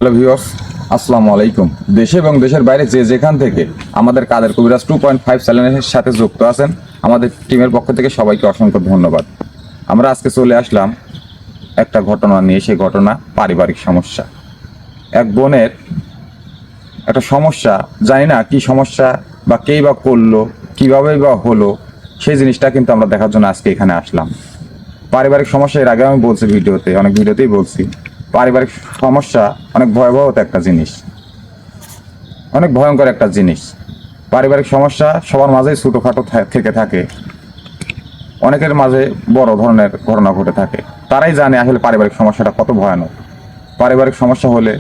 Hello viewers, আসসালামু আলাইকুম। দেশে এবং দেশের বাইরে যে যেখান থেকে আমাদের কাদের কবিরাজ 2.5 চ্যানেলের সাথে যুক্ত আছেন, আমাদের টিমের পক্ষ থেকে সবাইকে অসংখ্য ধন্যবাদ। আমরা আজকে চলে আসলাম একটা ঘটনা নিয়ে। সেই ঘটনা পারিবারিক সমস্যা। এক বোনের একটা সমস্যা, জানি না কি সমস্যা বা কেই বা করলো, কীভাবেই বা হলো, সেই জিনিসটা কিন্তু আমরা দেখার জন্য আজকে এখানে আসলাম। পারিবারিক সমস্যা এর আগে আমি বলছি, অনেক ভিডিওতেই বলছি, পারিবারিক সমস্যা অনেক ভয়াবহ একটা জিনিস, অনেক ভয়ঙ্কর একটা জিনিস। পারিবারিক সমস্যা সবার মাঝেই ছোটোখাটো থেকে থাকে, অনেকের মাঝে বড় ধরনের ঘটনা ঘটে থাকে। তারাই জানে আসলে পারিবারিক সমস্যাটা কত ভয়ানক। পারিবারিক সমস্যা হলে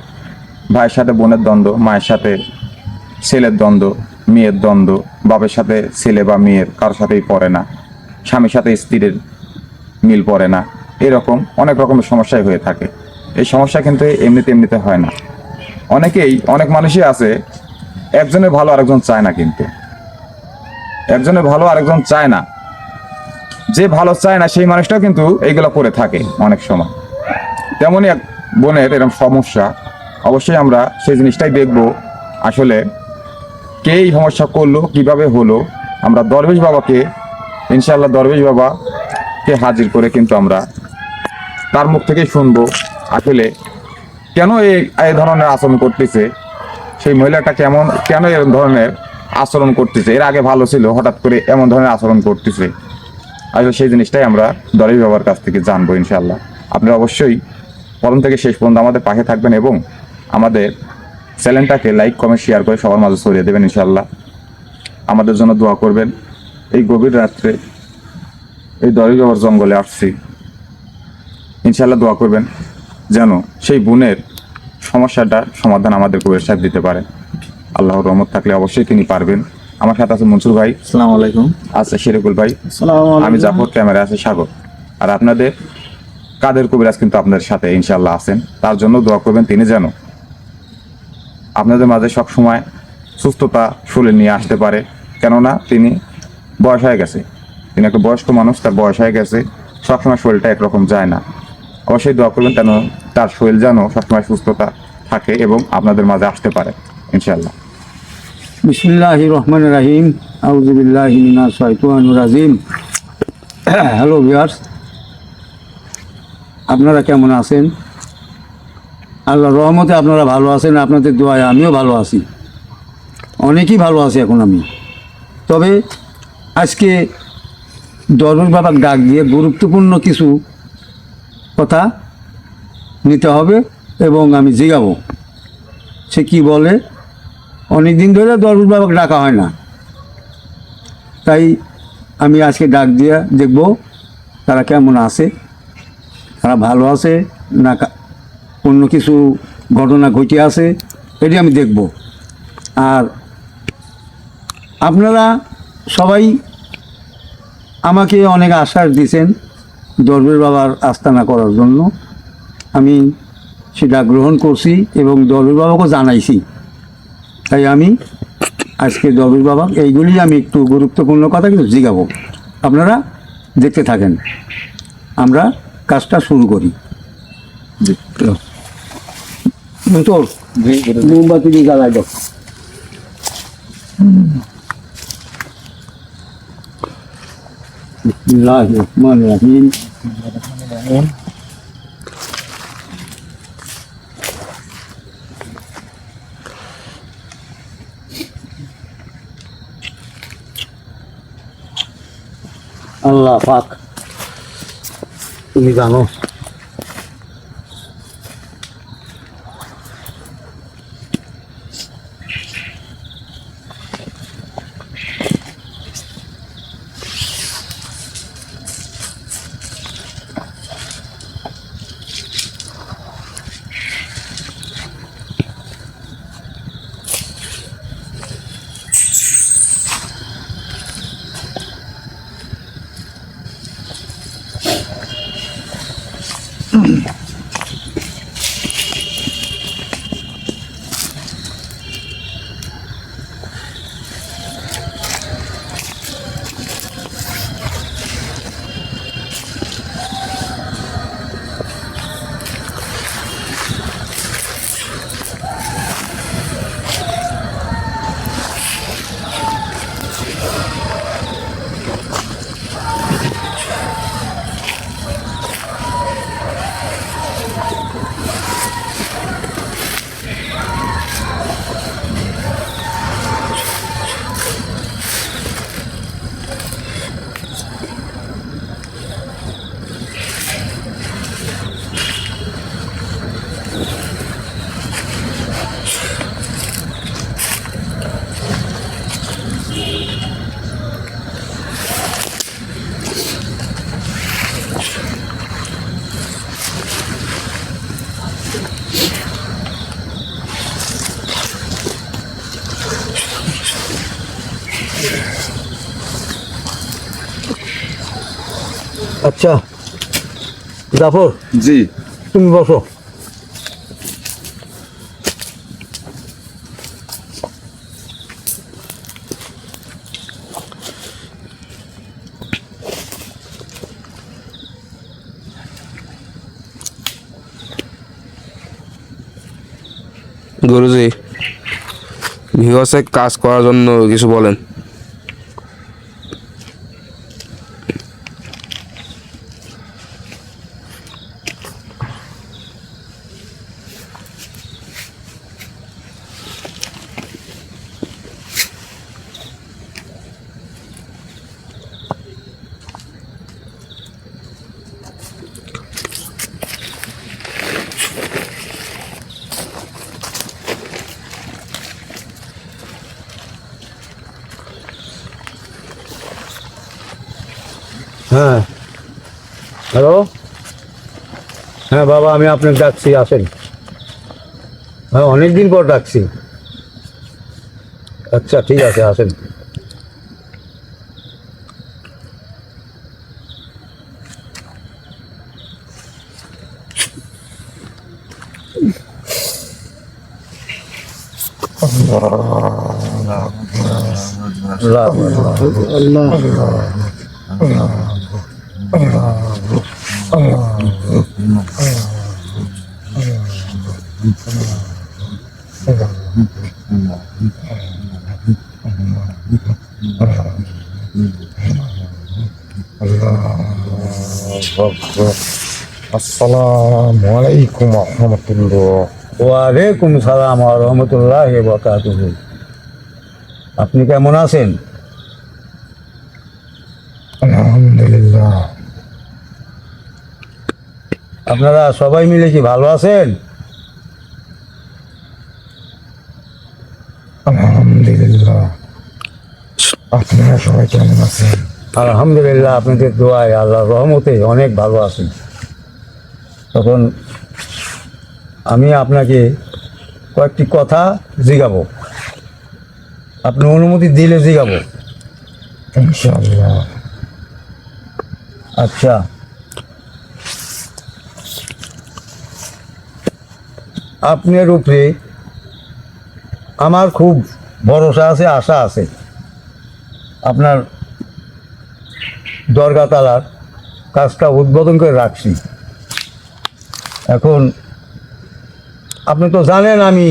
ভাইয়ের সাথে বোনের দ্বন্দ্ব, মায়ের সাথে ছেলের দ্বন্দ্ব, মেয়ের দ্বন্দ্ব, বাপের সাথে ছেলে বা মেয়ের কারোর সাথেই পড়ে না, স্বামীর সাথে স্ত্রীর মিল পড়ে না, এরকম অনেক রকমের সমস্যাই হয়ে থাকে। এই সমস্যা কিন্তু এমনিতে হয় না। অনেক মানুষই আছে, একজনের ভালো আরেকজন চায় না, কিন্তু একজনের ভালো আরেকজন চায় না, যে ভালো চায় না সেই মানুষটাও কিন্তু এইগুলো করে থাকে অনেক সময়। তেমনই এক বোনের এরকম সমস্যা। অবশ্যই আমরা সেই জিনিসটাই দেখব, আসলে কে এই সমস্যা করলো, কিভাবে হলো। আমরা দরবেশ বাবাকে, ইনশাআল্লাহ দরবেশ বাবাকে হাজির করে কিন্তু আমরা তার মুখ থেকেই শুনবো আসলে কেন এই ধরনের আচরণ করতেছে, সেই মহিলাটা কেন এর ধরনের আচরণ করতেছে। এর আগে ভালো ছিল, হঠাৎ করে এমন ধরনের আচরণ করতেছে। আসলে সেই জিনিসটাই আমরা দরবেশ বাবার কাছ থেকে জানবো ইনশাআল্লাহ। আপনি অবশ্যই প্রথম থেকে শেষ পর্যন্ত আমাদের পাশে থাকবেন এবং আমাদের চ্যানেলটাকে লাইক, কমেন্ট, শেয়ার করে সবার মাঝে ছড়িয়ে দেবেন ইনশাআল্লাহ। আমাদের জন্য দোয়া করবেন। এই গভীর রাত্রে এই দরবেশ বাবার জঙ্গলে আসছি, ইনশাআল্লাহ দোয়া করবেন যেন সেই বোনের সমস্যাটার সমাধান আমাদের কবির সাহেব দিতে পারে। আল্লাহর রহমত থাকলে অবশ্যই তিনি পারবেন। আমার সাথে আছে মনসুর ভাই, আসসালামু আলাইকুম। আছে শিরকুল ভাই, আসসালামু আলাইকুম। আমি জাফর, ক্যামেরা আছে সাগর। আর আপনাদের কাদের কবিরাজ কিন্তু আপনাদের সাথে ইনশাআল্লাহ আছেন। তার জন্য দোয়া করবেন তিনি যেন আপনাদের মাঝে সবসময় সুস্থতা শরীর নিয়ে আসতে পারে। কেননা তিনি বয়স হয়ে গেছে, তিনি একটা বয়স্ক মানুষ, তার বয়স হয়ে গেছে, সবসময় শরীরটা একরকম যায় না। অবশ্যই দোয়া করবেন যেন তার শরীর যেন সবসময় সুস্থতা থাকে এবং আপনাদের মাঝে আসতে পারে ইনশাআল্লাহ। বিসমিল্লাহির রহমানির রহিম। আউযু বিল্লাহি মিনাশ শাইতানির রাজিম। হ্যালো ভিউয়ার্স, আপনারা কেমন আছেন? আল্লাহর রহমতে আপনারা ভালো আছেন, আপনাদের দোয়ায় আমিও ভালো আছি, অনেকই ভালো আছি এখন আমি। তবে আজকে দরবেশ বাবার ডাক দিয়ে গুরুত্বপূর্ণ কিছু কথা নিতে হবে এবং আমি জিগাবো সে কি বলে। অনেক দিন ধরে দরবেশ বাবাকে ডাকা হয় না, তাই আমি আজকে ডাক দিয়ে দেখব তারা কেমন আছে, তারা ভালো আছে না অন্য কিছু ঘটনা ঘটে আছে, এটি আমি দেখব। আর আপনারা সবাই আমাকে অনেক আশ্বাস দিয়েছেন দরবেশ বাবার আস্তানা করার জন্য। আমি সেটা গ্রহণ করছি এবং দরবেশ বাবাকে জানাইছি। তাই আমি আজকে দরবেশ বাবা এইগুলি আমি একটু গুরুত্বপূর্ণ কথা কিন্তু জিগাবো, আপনারা দেখতে থাকেন। আমরা কাজটা শুরু করি। তোর মোমবাতি দিয়ে জ্বালাই দাও। বিসমিল্লাহির রহমানির রহিম। আল্লাহ পাক তুমি জানো। আচ্ছা জাফর, জি। তুমি বসো। গুরুজি, ভিউয়ার্সে কাজ করার জন্য কিছু বলেন। হ্যাঁ, হ্যালো। হ্যাঁ বাবা, আমি আপনাকে ডাকছি, আসেন। হ্যাঁ, অনেক দিন পর ডাকছি। আচ্ছা ঠিক আছে, আসেন। আসসালামু আলাইকুম রহমতুল্লাহ। ওয়ালাইকুম সালাম ওয়া রাহমাতুল্লাহি ওয়া বারাকাতুহু। আপনি কেমন আছেন? আলহামদুলিল্লাহ। আপনারা সবাই মিলে কি ভালো আছেন? আলহামদুলিল্লাহ। আপনারা সবাই কেমন আছেন? আলহামদুলিল্লাহ, আপনাদের দোয়ায় আল্লাহর রহমতে অনেক ভালো আছেন। তখন আমি আপনাকে কয়েকটি কথা জিজ্ঞাবো, আপনি অনুমতি দিলে জিজ্ঞাবো। ইনশাআল্লাহ। আচ্ছা, আপনার উপরে আমার খুব ভরসা আছে, আশা আছে। আপনার দরগা তালার কাজটা উদ্বোধন করে রাখছি। এখন আপনি তো জানেন আমি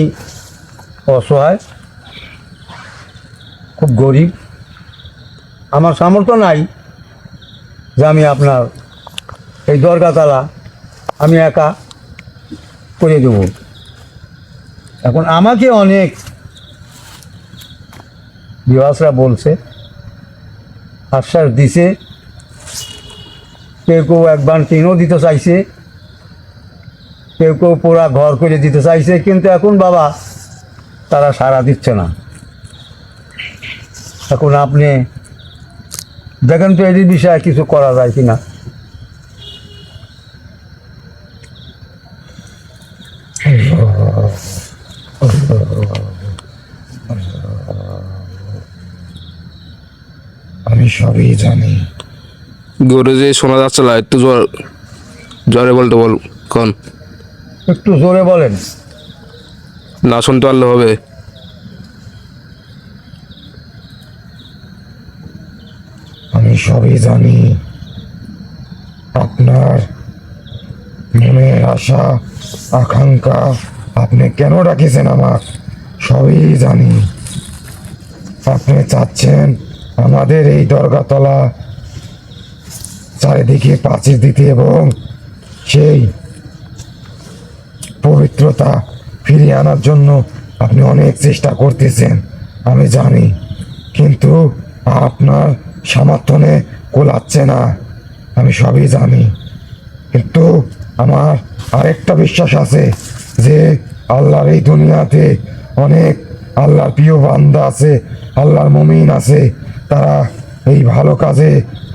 অসহায়, খুব গরিব, আমার সামর্থ্য নাই যে আমি আপনার এই দরগা তালা আমি একা করে দেব। এখন আমাকে অনেক বিবাসরা বলছে, আশ্বাস দিছে, কেউ কেউ একবার টিনও দিতে চাইছে, কেউ কেউ পুরা ঘর করে দিতে চাইছে, কিন্তু এখন বাবা তারা সাড়া দিচ্ছে না। এখন আপনি দেখেন তো এই বিষয়ে কিছু করা যায় কিনা। আমি সবই জানি। গুরুজি শোনা যাচ্ছে না, একটু জোরে বলতে বল কোন। একটু জোরে বলেন। না শুনতে পারলে হবে। আমি সবই জানি। আপনার মনের আশা আকাঙ্ক্ষা আপনি কেন ডাকিছেন আমার সবই জানি। আপনি চাচ্ছেন আমাদের এই দরগাতলা চারিদিকে প্রাচীর দিতে এবং সেই পবিত্রতা ফিরিয়ে আনার জন্য আপনি অনেক চেষ্টা করতেছেন, আমি জানি। কিন্তু আপনার সামর্থ্যে কোলাচ্ছে না, আমি সবই জানি। কিন্তু আমার আরেকটা বিশ্বাস আছে যে আল্লাহর এই দুনিয়াতে অনেক আল্লাহর প্রিয় বান্দা আছে, আল্লাহর মুমিন আছে, তারা এই ভালো কাজে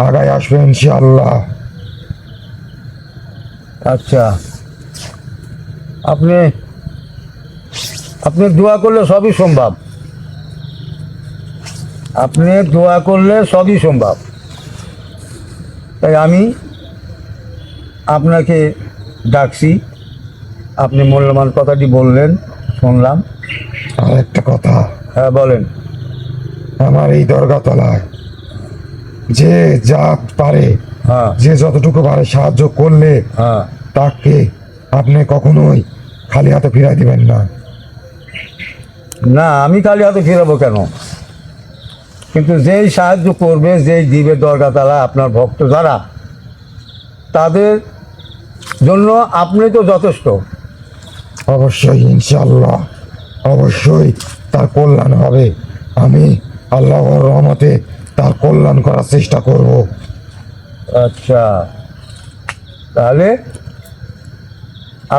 আগায় আসবে ইনশাআল্লাহ। আচ্ছা, আপনি আপনি দোয়া করলে সবই সম্ভব। আপনি দোয়া করলে সবই সম্ভব। তাই আমি আপনাকে ডাকছি, আপনি মূল্যবান কথাটি বললেন, শুনলাম। আর একটা কথা, হ্যাঁ বলেন। আমার এই দরগাতলায় যে যা পারে, হ্যাঁ যে যতটুকু পারে সাহায্য করলে হ্যাঁ। তাকে আপনি কখনোই খালি হাতে ফিরাই দিবেন না। না, আমি খালি হাতে ফিরাবো কেন? কিন্তু যেই সাহায্য করবে, যেই দিবে দরগাতলা আপনার ভক্ত যারা, তাদের জন্য আপনি তো যথেষ্ট। অবশ্যই ইনশাআল্লাহ, অবশ্যই তার কল্যাণ হবে। আমি আল্লাহর রহমতে তার কল্যাণ করার চেষ্টা করব। আচ্ছা, তাহলে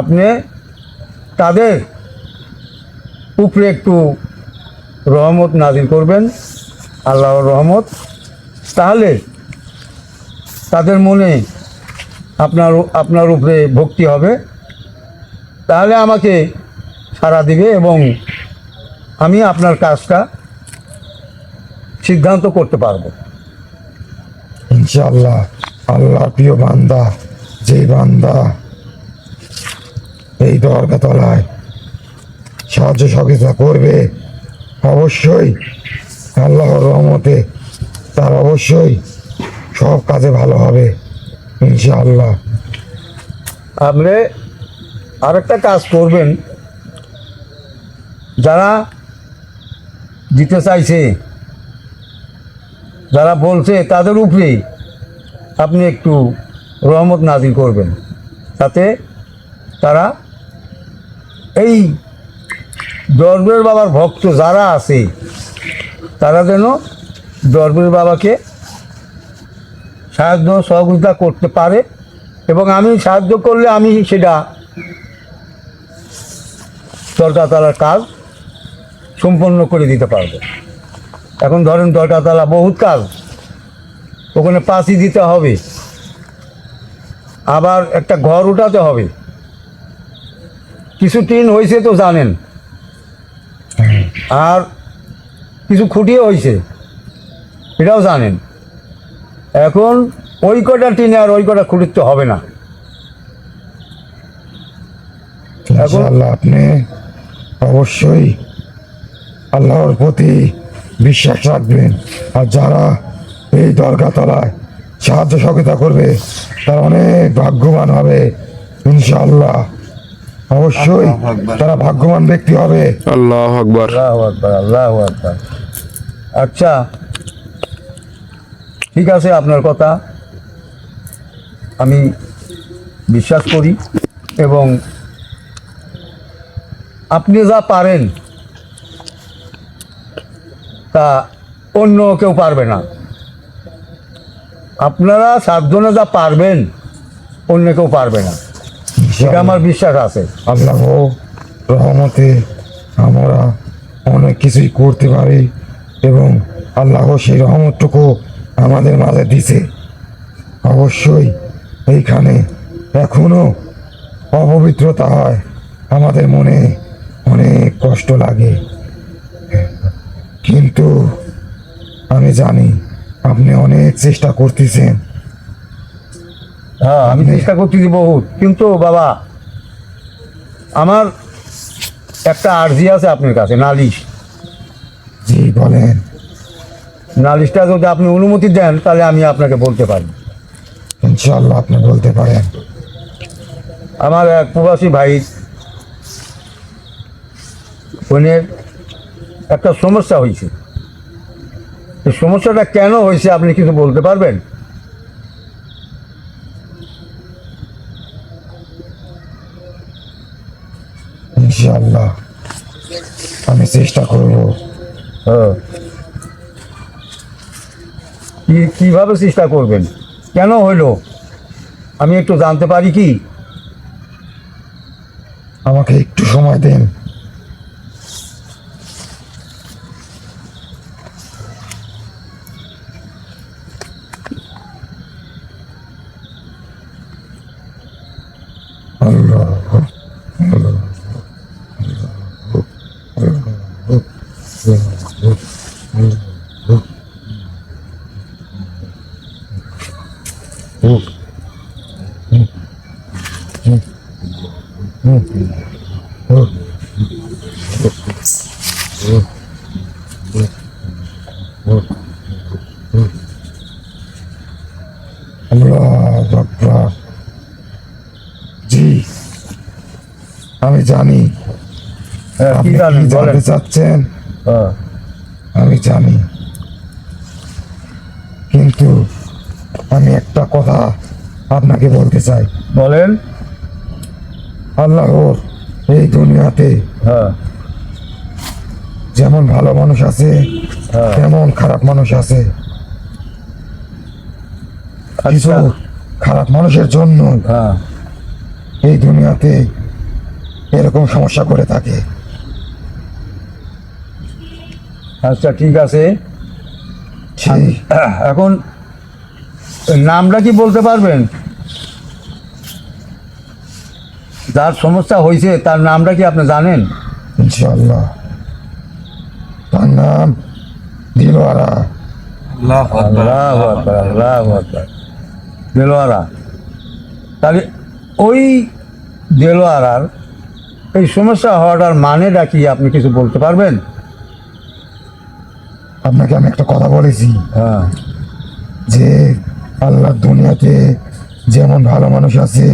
আপনি তাদের উপরে একটু রহমত নাজিল করবেন, আল্লাহর রহমত। তাহলে তাদের মনে আপনার উপরে ভক্তি হবে, তাহলে আমাকে সাড়া দিবে এবং আমি আপনার কাজটা সিদ্ধান্ত করতে পারবো। ইনশাআল্লাহ, আল্লাহর প্রিয় বান্দা, যেই বান্দা এই দরগাতলায় সাহায্য সহযোগিতা করবে, অবশ্যই আল্লাহর রহমতে তার অবশ্যই সব কাজে ভালো হবে ইনশাআল্লাহ। আপনি আরেকটা কাজ করবেন, যারা দিতে চাইছে, যারা বলছে, তাদের উপরে আপনি একটু রহমত নাজিল করবেন, যাতে তারা এই দরবের বাবার ভক্ত যারা আছে, তারা যেন দরবের বাবাকে সাহায্য সহযোগিতা করতে পারে, এবং আমি সাহায্য করলে আমি সেটা দরগাতলার কাজ সম্পন্ন করে দিতে পারবো। এখন ধরেন দরগাতলা বহুত কাজ, ওখানে পাঁচি দিতে হবে, আবার একটা ঘর উঠাতে হবে, কিছু টিন হয়েছে তো জানেন, আর কিছু খুঁটিয়ে হয়েছে এটাও জানেন। এখন ওই কটা টিনে আর ওই কটা খুঁটিতে হবে না। ইনশাআল্লাহ আপনি অবশ্যই আল্লাহর প্রতি বিশ্বাস রাখবেন, আর যারা এই দরগাতলায় সাহায্য সহযোগিতা করবে তারা অনেক ভাগ্যবান হবে ইনশাআল্লাহ। অবশ্যই তারা ভাগ্যবান ব্যক্তি হবে। আল্লাহু আকবার। আল্লাহু আকবার, আল্লাহু আকবার। আচ্ছা, ঠিক আছে, আপনার কথা আমি বিশ্বাস করি, এবং আপনি যা পারেন তা অন্য কেউ পারবে না। আপনারা সাতজনে যা পারবেন অন্য কেউ পারবে না, এটা আমার বিশ্বাস আছে। আল্লাহ রহমতে আমরা অনেক কিছুই করতে পারি, এবং আল্লাহ সেই রহমতটুকু আমাদের মাঝে দিছে। অবশ্যই এইখানে এখনো অপবিত্রতা হয়, আমাদের মনে অনেক কষ্ট লাগে, কিন্তু আমি জানি আপনি অনেক চেষ্টা করতেছেন। হ্যাঁ, আমি চেষ্টা করতেছি বহুত, কিন্তু বাবা আমার একটা আর্জি আছে আপনার কাছে, নালিশ। জি বলেন। নালিশটা যদি আপনি অনুমতি দেন তাহলে আমি আপনাকে বলতে পারি। ইনশাআল্লাহ আপনি বলতে পারেন। আমার এক প্রবাসী ভাই বোনের একটা সমস্যা হয়েছে, এই সমস্যাটা কেন হয়েছে আপনি কিছু বলতে পারবেন? ইনশাআল্লাহ আমি চেষ্টা করব। হ্যাঁ, কিভাবে চেষ্টা করবেন, কেন হইলো আমি একটু জানতে পারি কি? আমাকে একটু সময় দিন। আল্লাহ আল্লাহু আকবার। জি, আমি জানি আপনি কি জানতে চাচ্ছেন, আমি জানি, কিন্তু আমি একটা কথা আপনাকে বলতে চাই। বলেন। আল্লাহর এই দুনিয়াতে যেমন ভালো মানুষ আছে তেমন খারাপ মানুষ আছে। কিছু খারাপ মানুষের জন্য এই দুনিয়াতে এরকম সমস্যা করে থাকে। আচ্ছা, ঠিক আছে। সেই এখন নামটা কি বলতে পারবেন? যার সমস্যা হয়েছে তার নামটা কি আপনি জানেন? ইনশাআল্লাহ তার নাম দিলওয়ারা। আল্লাহু আকবার, আল্লাহু আকবার। দেলোয়ারা। তাহলে ওই দেলোয়ারার এই সমস্যা হওয়াটার মানেটা কি আপনি কিছু বলতে পারবেন? আপনাকে আমি একটা কথা বলেছি হ্যাঁ। যে আল্লাহর দুনিয়াতে যেমন ভালো মানুষ আছে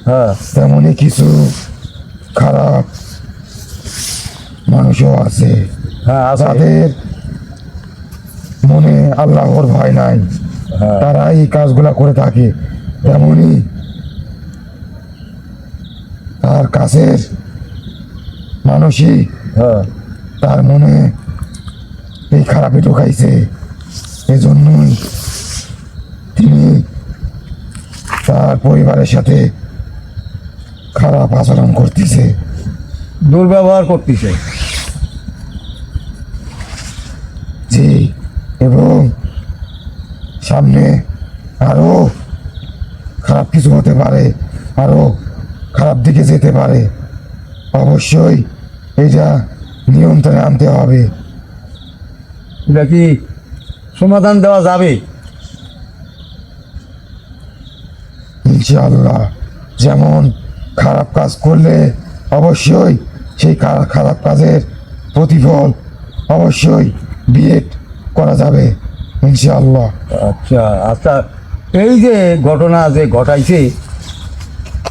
হ্যাঁ। তেমনই কিছু খারাপ মানুষও আছে, হ্যাঁ, আছে। যাদের মনে আল্লাহর ভয় নাই, হ্যাঁ। তারা এই কাজগুলা করে থাকে। তেমনি তার কাছের মানুষই হ্যাঁ। তার মনে এই খারাপই ঢুকাইছে, এজন্যই তিনি তার পরিবারের সাথে খারাপ আচরণ করতেছে, দুর্ব্যবহার করতেছে। জি, এবং সামনে আরো খারাপ কিছু হতে পারে, আরো খারাপ দিকে যেতে পারে। অবশ্যই এটা নিয়ন্ত্রণে আনতে হবে। এটা কি সমাধান দেওয়া যাবে? ইনশাআল্লাহ, যেমন খারাপ কাজ করলে অবশ্যই সেই খারাপ কাজের প্রতিফল অবশ্যই বিয়ে করা যাবে ইনশাআল্লাহ। আচ্ছা আচ্ছা, এই যে ঘটনা যে ঘটাইছে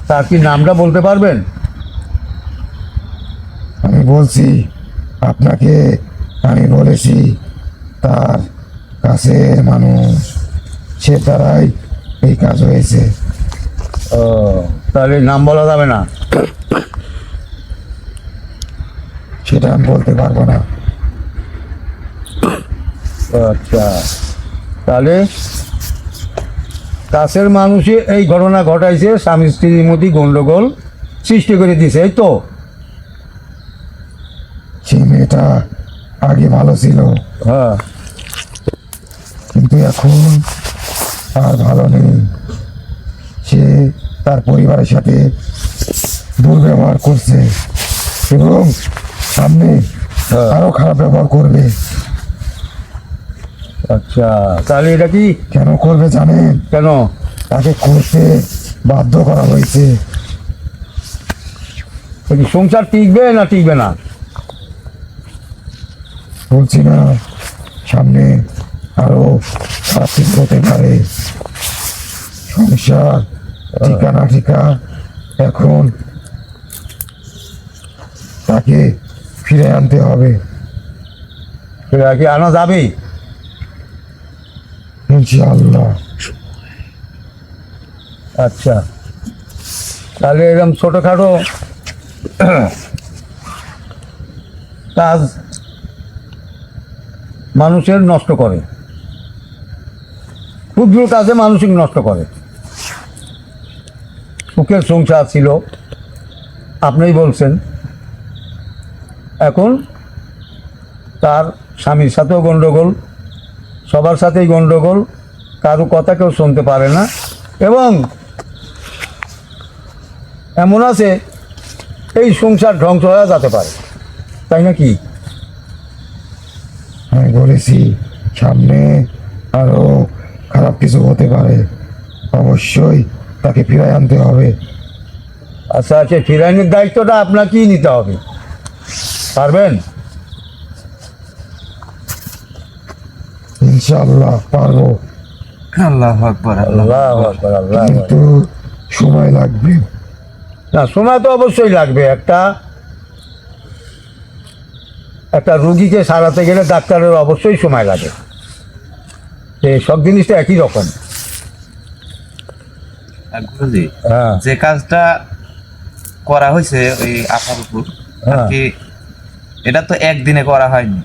তার কি নামটা বলতে পারবেন? আমি বলছি আপনাকে, আমি বলেছি তার কাছের মানুষ, সে দ্বারাই এই কাজ হয়েছে। ও, তাহলে নাম বলা যাবে না? সেটা আমি বলতে পারবো না। আচ্ছা, তাহলে কাছের মানুষই এই ঘটনা ঘটাইছে, স্বামী স্ত্রীর মধ্যে গন্ডগোল সৃষ্টি করে দিছে, এই তো? সেই মেয়েটা আগে ভালো ছিল, হ্যাঁ। কিন্তু এখন আর ভালো নেই। সে তার পরিবারের সাথে দুর্ব্যবহার করছে এবং সামনে আরো খারাপ ব্যবহার করবে। আচ্ছা, তাহলে এটা কি কেন করবে জানেন? কেন? তাকে করতে বাধ্য করা হয়েছে। এটা কি সংসার টিকবে না টিকবে না? বলছি না, সামনে আরো খারাপ কিছু হতে পারে। সংসার ঠিকানা ঠিকা, এখন তাকে ফিরে আনতে হবে এটা কি আনা যাবে? ইনশাআল্লাহ। আচ্ছা, তাহলে এরকম ছোটোখাটো কাজ মানুষের নষ্ট করে, ক্ষুদ্র কাজে মানসিক নষ্ট করে। সুখের সংসার ছিল, আপনিই বলছেন, এখন তার স্বামীর সাথেও গণ্ডগোল, সবার সাথেই গণ্ডগোল, কারো কথা কেউ শুনতে পারে না, এবং এমন আছে এই সংসার ধ্বংস হয়ে যেতে পারে, তাই নাকি? আমি বলেছি সামনে আরো খারাপ কিছু হতে পারে, অবশ্যই তাকে ফিরে আনতে হবে। আচ্ছা আচ্ছা, ফিরাইনের দায়িত্বটা আপনাকেই নিতে হবে, পারবেন? ইনশাআল্লাহ পারবো, আল্লাহ আকবার, আল্লাহু আকবার, আল্লাহু আকবার। কিন্তু সময় লাগবে। না, সময় তো অবশ্যই লাগবে। একটা রুগীকে সারাতে গেলে ডাক্তারের অবশ্যই সময় লাগে, সব জিনিসটা একই রকম। গুরুজি, হ্যাঁ যে কাজটা করা হয়েছে ওই আপার উপর আর হ্যাঁ। কি, এটা তো একদিনে করা হয়নি,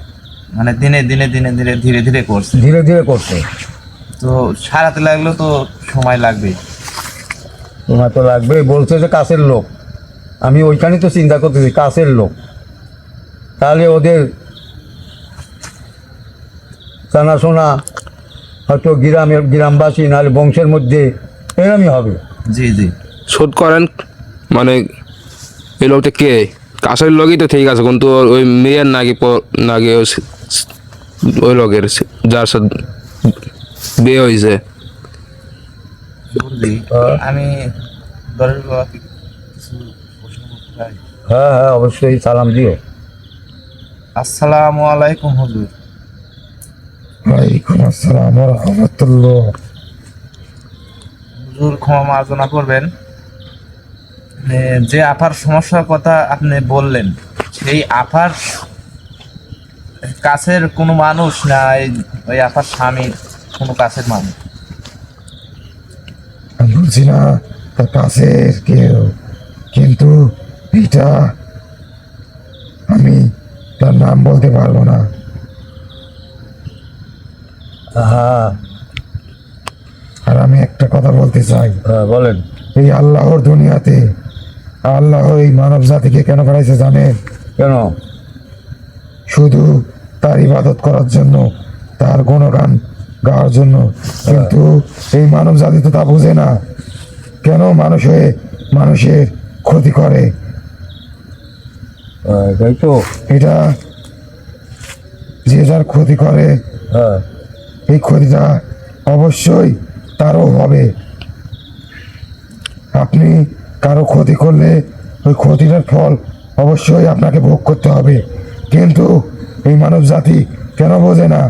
মানে দিনে দিনে দিনে দিনে ধীরে ধীরে করছে। ধীরে ধীরে করতে তো সারাতে লাগলেও তো সময় লাগবে। সময় তো লাগবে। বলছে যে কাছের লোক, আমি ওইখানে তো চিন্তা করতেছি, কাছের লোক, তাহলে ওদের জানাশোনা হয়তো গ্রামবাসী নাহলে বংশের মধ্যে এরমই হবে। জি জি, শোধ করেন মানে এই লোকটা কে? কাছের লোকই তো ঠিক আছে, কিন্তু ওই মেয়ের নাকি ওই লোকের যার সাথে বিয়ে হয়েছে। গুরুজি, হ্যাঁ। আমি দরের বাবাকে কিছু প্রশ্ন করতে পারি? হ্যাঁ হ্যাঁ, অবশ্যই, সালাম দিও। আসসালামু আলাইকুম হুজুর। ওয়ালাইকুম আসসালাম ওয়া রাহমাতুল্লাহ। হুজুর ক্ষমা মার্জনা করবেন, যে আপার সমস্যার কথা আপনি বললেন, সেই আপার কাছের কোনো মানুষ না ওই আপার স্বামীর কোনো কাছের মানুষ? আমি বলছি না তার কাছের কেউ, কিন্তু এটা আমি তার নাম বলতে পারবো না। হ্যাঁ আর আমি একটা কথা বলতে চাই, হ্যাঁ, বলেন। এই আল্লাহর দুনিয়াতে আল্লাহ এই মানব জাতিকে কেন পাঠাইছে জানেন? কেন? শুধু তার ইবাদত করার জন্য, তার গুণগান গাওয়ার জন্য। কিন্তু এই মানব জাতি তো তা বোঝে না। কেন মানুষ হয়ে মানুষের ক্ষতি করে? তাই তো। এটা যে যার ক্ষতি করে, হ্যাঁ এই ক্ষতিটা অবশ্যই তারও হবে। আপনি কারো ক্ষতি করলে ওই ক্ষতিটার ফল অবশ্যই আপনাকে ভোগ করতে হবে, কিন্তু এই মানব জাতি কেন বোঝে না?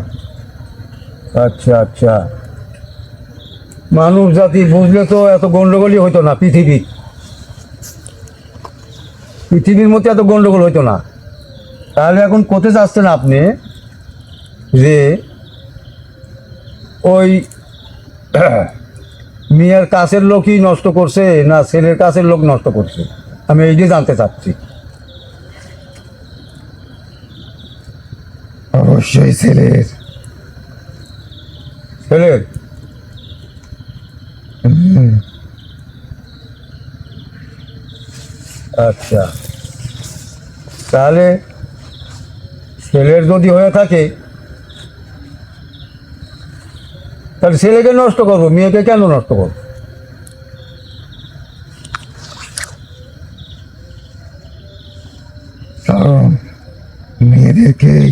আচ্ছা আচ্ছা, মানুষ জাতি বুঝলে তো এত গন্ডগোলই হতো না। পৃথিবীর মধ্যে এত গন্ডগোল হতো না। তাহলে এখন কোথায় যাচ্ছেন আপনি যে ওই মেয়ের কাছের লোকই নষ্ট করছে না ছেলের কাছের লোক নষ্ট করছে? আমি এইটাই জানতে চাচ্ছি। অবশ্যই ছেলের। ছেলের? হুম, আচ্ছা, তাহলে ছেলের যদি হয়ে থাকে তাহলে ছেলেকে নষ্ট করবো, মেয়েকে কেন নষ্ট করবো? কারণ মেয়েদেরকেই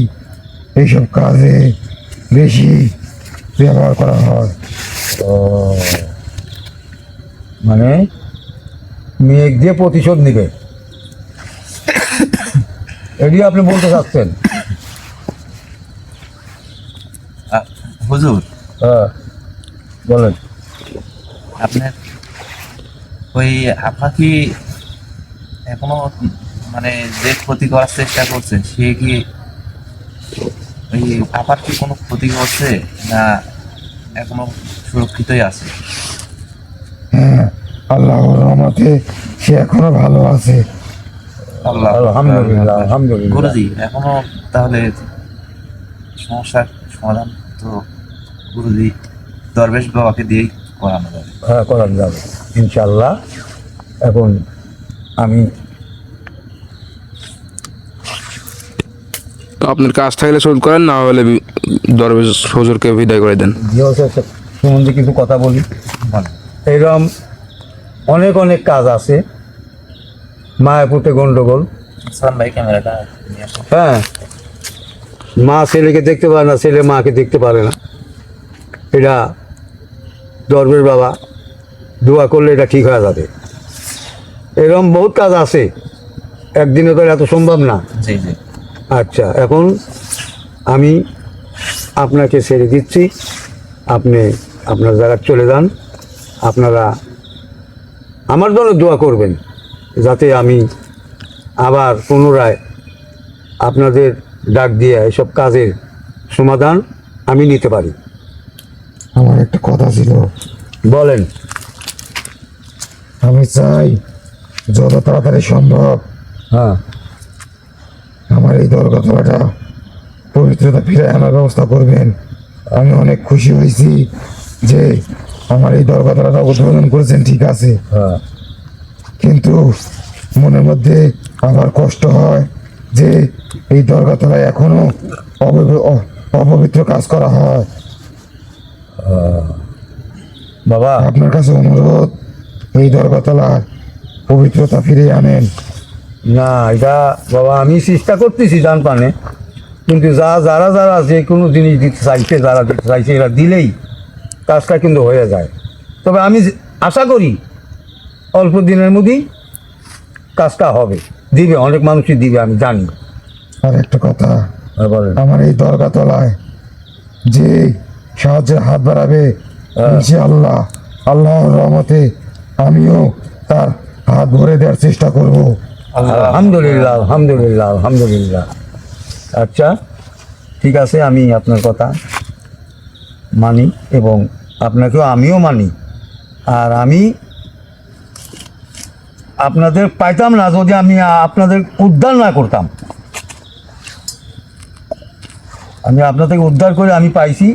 এইসব কাজে বেশি ব্যবহার করা হয়। ও, মানে মেয়ে দিয়ে প্রতিশোধ নিবে, এটি আপনি বলতে চাচ্ছেন? হুজুর, হ্যাঁ, বলেন। আপনার ওই আপা কি এখনো মানে যে ক্ষতি করার চেষ্টা করছে, সে কি ওই আপার কি কোনো ক্ষতি করছে না এখনো সুরক্ষিতই আছে? হ্যাঁ, আল্লাহর রহমতে সে এখনো ভালো আছে। আল্লাহ আলহামদুলিল্লাহ, আলহামদুলিল্লাহ। গুরুজি, এখনো তাহলে সমস্যার সমাধান তো গুরুজি দরবেশ বাবাকে দিয়েই করানো যাবে। হ্যাঁ, করান যাবে ইনশাল্লাহ। এখন আমি তো আপনার কাজ থাকলে শোধ করেন, না হলে দরবেশ হুজুরকে বিদায় করে দেন। সম্বন্ধে কিছু কথা বলি। বলেন। এরকম অনেক অনেক কাজ আছে। মায়াপুতে গন্ডগোল। সালাম ভাই, ক্যামেরাটা নিয়ে আসুন। হ্যাঁ, মা ছেলেকে দেখতে পারে না, ছেলে মাকে দেখতে পারে না। এটা দরবেশ বাবা দোয়া করলে এটা ঠিক হয়ে যাবে। এরকম বহুত কাজ আছে, একদিনে তো এত সম্ভব না। জি জি। আচ্ছা, এখন আমি আপনাকে ছেড়ে দিচ্ছি, আপনি আপনার জায়গায় চলে যান। আপনারা আমার জন্য দোয়া করবেন যাতে আমি আবার পুনরায় আপনাদের ডাক দিয়ে এসব কাজের সমাধান আমি নিতে পারি। আমার একটা কথা ছিল, বলেন। আমি চাই যত তাড়াতাড়ি সম্ভব হ্যাঁ, আমার এই দরগাতলাটা পবিত্রতা ফিরে আনার ব্যবস্থা করবেন। আমি অনেক খুশি হয়েছি যে আমার এই দরগাতলাটা উদ্বোধন করেছেন, ঠিক আছে, হ্যাঁ, কিন্তু মনের মধ্যে আবার কষ্ট হয় যে এই দরগাতলায় এখনো অপবিত্র কাজ করা হয়। বাবা। আপনার কাছে অনুরোধ, এই দরগাতলার পবিত্রতা ফিরে আনেন। না, এটা বাবা আমি চেষ্টা করতেছি জান পানে, কিন্তু যারা যারা যে কোনো জিনিস দিতে চাইছে, যারা দিতে চাইছে এরা দিলেই কাজটা কিন্তু হয়ে যায়। তবে আমি আশা করি অল্প দিনের মধ্যেই কাজটা হবে, দিবে, অনেক মানুষই দিবে, আমি জানি। আর একটা কথা, বলেন। আমার এই দরগাতলায় যে সাহায্যের হাত বাড়াবে, ইনশাআল্লাহ আল্লাহর রহমতে আমিও তার হাত ভরে দেওয়ার চেষ্টা করব। আলহামদুলিল্লাহ, আলহামদুলিল্লাহ, আলহামদুলিল্লাহ। আচ্ছা, ঠিক আছে, আমি আপনার কথা মানি এবং আপনাকেও আমিও মানি। আর আমি আপনাদের পাইতাম না যদি আমি আপনাদের উদ্ধার না করতাম। আমি আপনাদের উদ্ধার করে আমি পাইছি,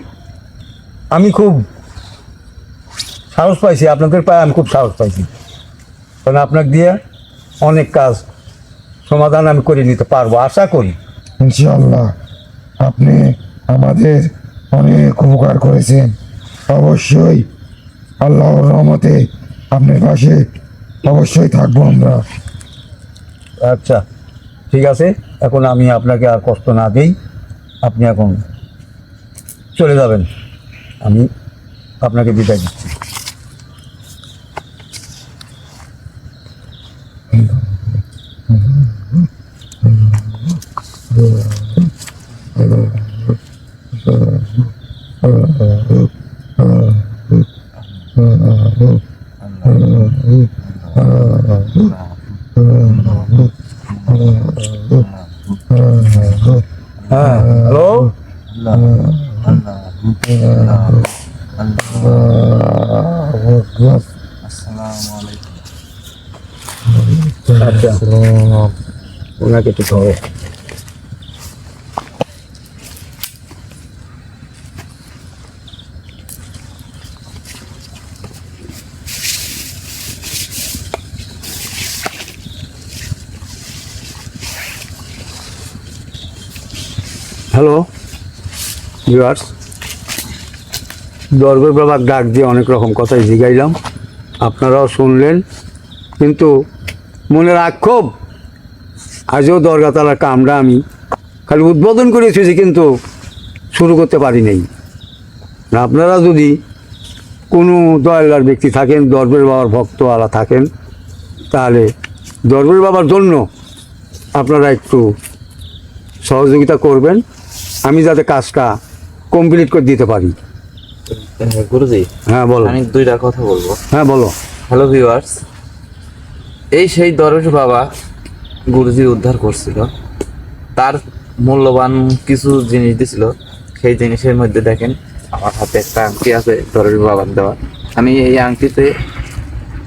আমি খুব সাহস পাইছি, আপনাদের পায়ে আমি খুব সাহস পাইছি, কারণ আপনাকে দিয়ে অনেক কাজ সমাধান আমি করে নিতে পারবো, আশা করি। ইনশাআল্লাহ আপনি আমাদের অনেক উপকার করেছেন, অবশ্যই আল্লাহর রহমতে আপনার পাশে অবশ্যই থাকবো আমরা। আচ্ছা, ঠিক আছে, এখন আমি আপনাকে আর কষ্ট না দেই, আপনি এখন চলে যাবেন, আমি আপনাকে বিদায় দিচ্ছি। হ্যাঁ, হ্যালো। আচ্ছা, ওনাকে একটু ধরো। হ্যালো ভিউয়ার্স, দরবার বাবার ডাক দিয়ে অনেক রকম কথাই জিগাইলাম, আপনারাও শুনলেন, কিন্তু মনের আক্ষোভ আজও দরগাতলার কামরা আমি খালি উদ্বোধন করেছি, কিন্তু শুরু করতে পারি নাই। আপনারা যদি কোনো দয়ালুর ব্যক্তি থাকেন, দরবার বাবার ভক্ত আলা থাকেন, তাহলে দরবার বাবার জন্য আপনারা একটু সহযোগিতা করবেন, আমি যাতে কাজটা কমপ্লিট করে দিতে পারি। গুরুজি, হ্যাঁ বলো। আমি দুইটা কথা বলবো। হ্যাঁ বলো। হ্যালো ভিউয়ার্স, এই সেই দরজ বাবা গুরুজি উদ্ধার করছিল, তার মূল্যবান কিছু জিনিস দিছিল, সেই জিনিসের মধ্যে দেখেন আমার হাতে একটা আংটি আছে দরজ বাবার দেওয়া। আমি এই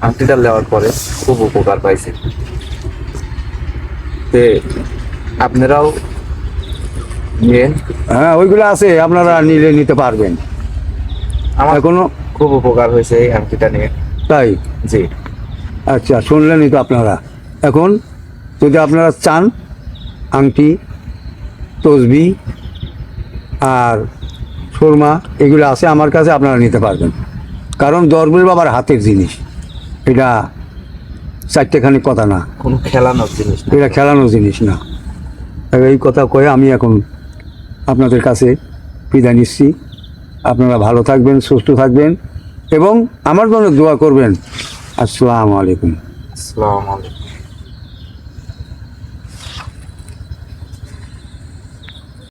আংটিটা নেওয়ার পরে খুব উপকার পাইছি। তে আপনারাও নিয়েন, হ্যাঁ ওইগুলো আছে, আপনারা নিলে নিতে পারবেন। আমার এখনো খুব উপকার হয়েছে এই আংটিটা নিয়ে। তাই? জি। আচ্ছা, শুনলেনই তো আপনারা। এখন যদি আপনারা চান আংটি, তসবি আর সুরমা এগুলো আছে আমার কাছে, আপনারা নিতে পারবেন, কারণ দরবার বাবার হাতের জিনিস, এটা চারটেখানি কথা না, কোনো খেলানোর জিনিস না। এটা খেলানোর জিনিস না। এই কথা কয়ে আমি এখন আপনাদের কাছে বিদায় নিচ্ছি। আপনারা ভালো থাকবেন, সুস্থ থাকবেন এবং আমার জন্য দোয়া করবেন। আসসালামু আলাইকুম। আসসালামু আলাইকুম।